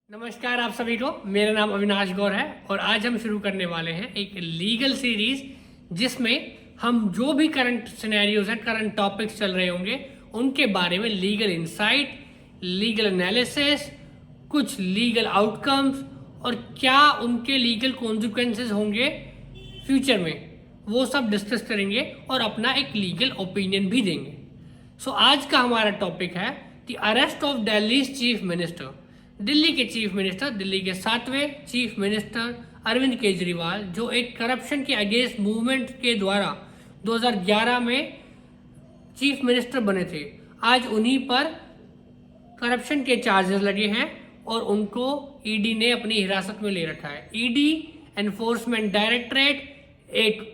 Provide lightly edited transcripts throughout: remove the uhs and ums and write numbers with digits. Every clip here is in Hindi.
नमस्कार आप सभी को। मेरा नाम अविनाश गौर है और आज हम शुरू करने वाले हैं एक लीगल सीरीज जिसमें हम जो भी करंट सिनेरियोज हैं, करंट टॉपिक्स चल रहे होंगे उनके बारे में लीगल इंसाइट, लीगल एनालिसिस, कुछ लीगल आउटकम्स और क्या उनके लीगल कॉन्सिक्वेंसेस होंगे फ्यूचर में, वो सब डिस्कस करेंगे और अपना एक लीगल ओपिनियन भी देंगे। सो आज का हमारा टॉपिक है the arrest of Delhi chief minister. Delhi के चीफ मिनिस्टर, दिल्ली के 7वें चीफ मिनिस्टर अरविंद केजरीवाल, जो एक करप्शन के अगेंस्ट मूवमेंट के द्वारा 2011 में चीफ मिनिस्टर बने थे, आज उन्हीं पर करप्शन के चार्जेस लगे हैं और उनको ईडी ने अपनी हिरासत में ले रखा है। ईडी एनफोर्समेंट डायरेक्टरेट एक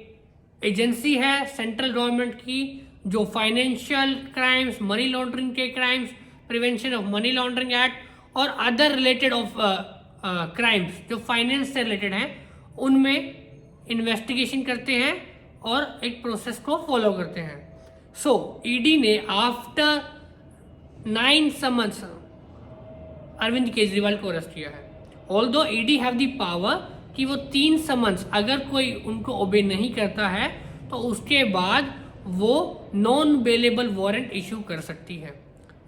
एजेंसी है सेंट्रल गवर्नमेंट की जो फाइनेंशियल क्राइम्स, मनी लॉन्ड्रिंग के crimes, prevention of money laundering act और अदर रिलेटेड ऑफ क्राइम्स जो फाइनेंस से रिलेटेड हैं उनमें इन्वेस्टिगेशन करते हैं और एक प्रोसेस को फॉलो करते हैं। सो ईडी ने आफ्टर 9 समन्स अरविंद केजरीवाल को अरेस्ट किया है। Although ED have the power कि वो 3 समन्स अगर कोई उनको ओबे नहीं करता है तो उसके बाद वो नॉन बेलेबल वारंट इशू कर सकती है।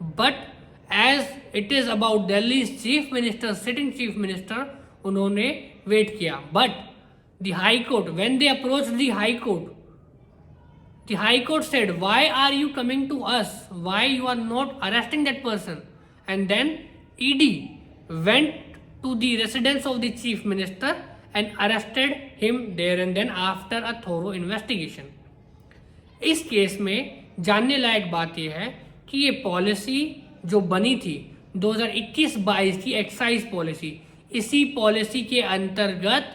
But as it is about Delhi chief minister, sitting chief minister, उन्होंने वेट किया। But the high court, when they approach the high court said, why are you coming to us? Why you are not arresting that person? And then ED went to the residence of the chief minister and arrested him there and then after a thorough investigation. इस केस में जानने लायक बात यह है कि ये पॉलिसी जो बनी थी 2021-22 की एक्साइज पॉलिसी, इसी पॉलिसी के अंतर्गत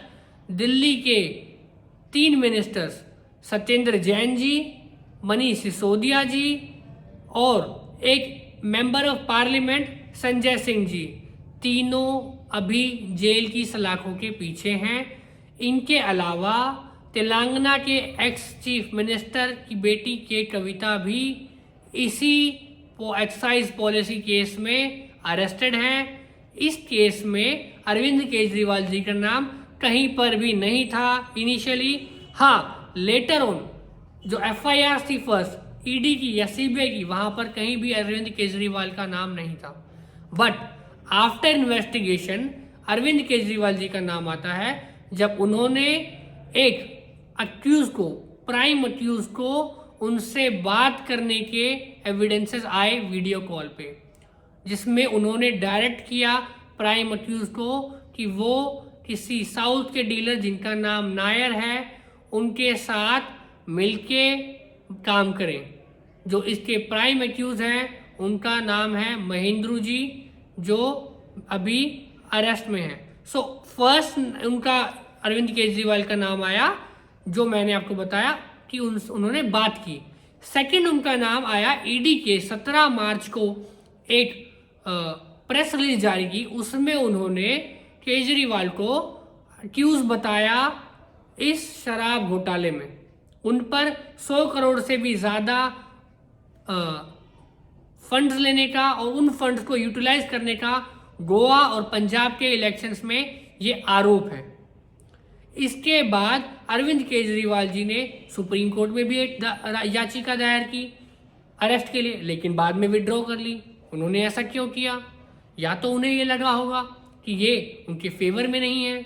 दिल्ली के 3 मिनिस्टर्स सत्येंद्र जैन जी, मनीष सिसोदिया जी और एक member of parliament Sanjay Singh ji, तीनों अभी जेल की सलाखों के पीछे हैं। इनके अलावा तेलंगाना के एक्स चीफ मिनिस्टर की बेटी के कविता भी इसी एक्साइज पॉलिसी केस में अरेस्टेड हैं। इस केस में अरविंद केजरीवाल जी का नाम कहीं पर भी नहीं था इनिशियली। हाँ, लेटर ऑन जो एफआईआर थी फर्स्ट ईडी की या सीबीआई की, वहां पर कहीं भी अरविंद केजरीवाल का नाम नहीं था। But after investigation Arvind Kejriwal ji का नाम आता है जब उन्होंने एक अक्यूज को, प्राइम अक्यूज को, उनसे बात करने के एविडेंसेस आए वीडियो कॉल पे, जिसमें उन्होंने डायरेक्ट किया प्राइम अक्यूज को कि वो किसी साउथ के डीलर जिनका नाम नायर है उनके साथ मिलके काम करें। जो इसके प्राइम अक्यूज हैं उनका नाम है महेंद्रू जी, जो अभी अरेस्ट में है। सो फर्स्ट उनका अरविंद केजरीवाल का नाम आया जो मैंने आपको बताया कि उन्होंने बात की। सेकंड उनका नाम आया ईडी के 17 मार्च को एक प्रेस रिलीज जारी की, उसमें उन्होंने केजरीवाल को अक्यूज बताया इस शराब घोटाले में। उन पर 100 करोड़ से भी ज़्यादा फंड्स लेने का और उन फंड्स को यूटिलाइज करने का गोवा और पंजाब के इलेक्शंस में ये आरोप है। इसके बाद अरविंद केजरीवाल जी ने सुप्रीम कोर्ट में भी एक याचिका दायर की अरेस्ट के लिए, लेकिन बाद में विड्रॉ कर ली। उन्होंने ऐसा क्यों किया? या तो उन्हें ये लगा होगा कि ये उनके फेवर में नहीं है।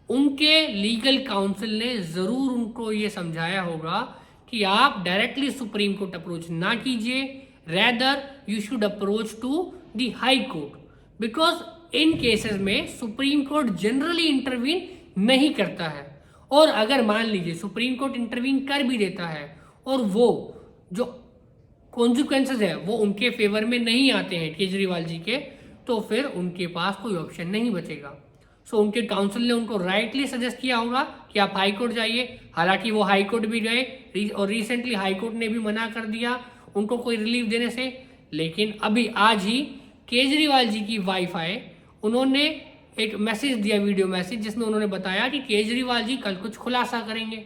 उनके लीगल काउंसिल ने ज़रूर उनको ये समझाया होगा कि आप डायरेक्टली सुप्रीम कोर्ट अप्रोच ना कीजिए, rather you should approach to the high court, because in cases में सुप्रीम कोर्ट जनरली इंटरवीन नहीं करता है। और अगर मान लीजिए सुप्रीम कोर्ट इंटरवीन कर भी देता है और वो जो कॉन्सिक्वेंसेस है वो उनके फेवर में नहीं आते हैं केजरीवाल जी के, तो फिर उनके पास कोई ऑप्शन नहीं बचेगा। सो उनके काउंसिल ने उनको राइटली सजेस्ट किया होगा कि आप हाई कोर्ट जाइए। हालांकि वो हाई कोर्ट भी गए और रिसेंटली हाई कोर्ट ने भी मना कर दिया उनको कोई रिलीफ देने से। लेकिन अभी आज ही केजरीवाल जी की वाइफ आए, उन्होंने एक मैसेज दिया, वीडियो मैसेज, जिसमें उन्होंने बताया कि केजरीवाल जी कल कुछ खुलासा करेंगे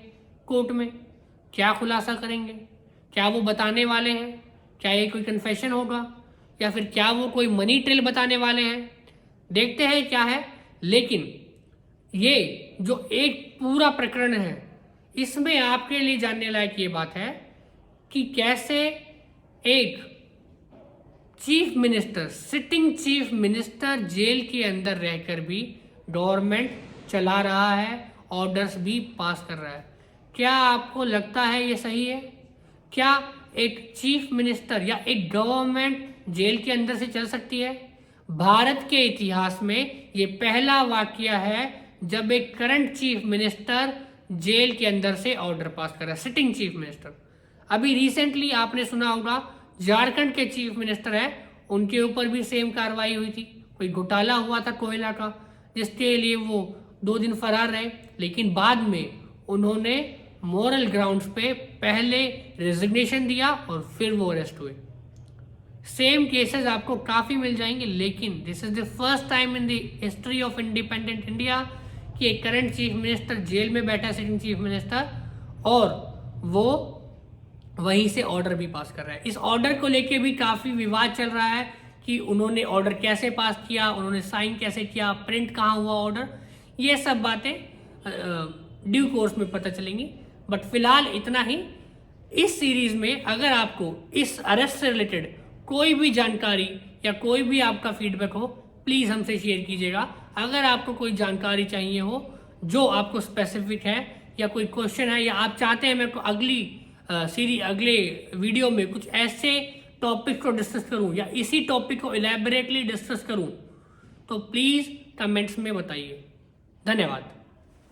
कोर्ट में। क्या खुलासा करेंगे? क्या वो बताने वाले हैं? क्या ये कोई कन्फेशन होगा या फिर क्या वो कोई मनी ट्रेल बताने वाले हैं? देखते हैं क्या है। लेकिन ये जो एक पूरा प्रकरण है, इसमें आपके लिए जानने लायक ये बात है कि कैसे एक chief minister, sitting chief minister jail के अंदर रहकर भी गवर्नमेंट चला रहा है, ऑर्डर्स भी पास कर रहा है। क्या आपको लगता है ये सही है? क्या एक चीफ मिनिस्टर या एक गवर्नमेंट जेल के अंदर से चल सकती है? भारत के इतिहास में ये पहला वाकया है जब एक करंट चीफ मिनिस्टर जेल के अंदर से ऑर्डर पास कर रहा है, सिटिंग चीफ मिनिस्टर। अभी रिसेंटली आपने सुना होगा झारखंड के चीफ मिनिस्टर है, उनके ऊपर भी सेम कार्रवाई हुई थी। कोई घोटाला हुआ था कोयला का, जिसके लिए वो 2 दिन फरार रहे, लेकिन बाद में उन्होंने मॉरल ग्राउंड्स पे पहले रेजिग्नेशन दिया और फिर वो अरेस्ट हुए। सेम केसेस आपको काफ़ी मिल जाएंगे, लेकिन this is the first time in the history of independent India कि एक करंट चीफ मिनिस्टर जेल में बैठा, सिटिंग चीफ मिनिस्टर, और वो वहीं से ऑर्डर भी पास कर रहा है। इस ऑर्डर को लेके भी काफ़ी विवाद चल रहा है कि उन्होंने ऑर्डर कैसे पास किया, उन्होंने साइन कैसे किया, प्रिंट कहाँ हुआ ऑर्डर, ये सब बातें ड्यू कोर्स में पता चलेंगी। बट फिलहाल इतना ही। इस सीरीज में अगर आपको इस अरेस्ट से रिलेटेड कोई भी जानकारी या कोई भी आपका फीडबैक हो, प्लीज़ हमसे शेयर कीजिएगा। अगर आपको कोई जानकारी चाहिए हो जो आपको स्पेसिफिक है, या कोई क्वेश्चन है, या आप चाहते हैं मैं अगली अगले वीडियो में कुछ ऐसे टॉपिक को डिस्कस करूं या इसी टॉपिक को इलेबोरेटली डिस्कस करूं, तो प्लीज़ कमेंट्स में बताइए। धन्यवाद।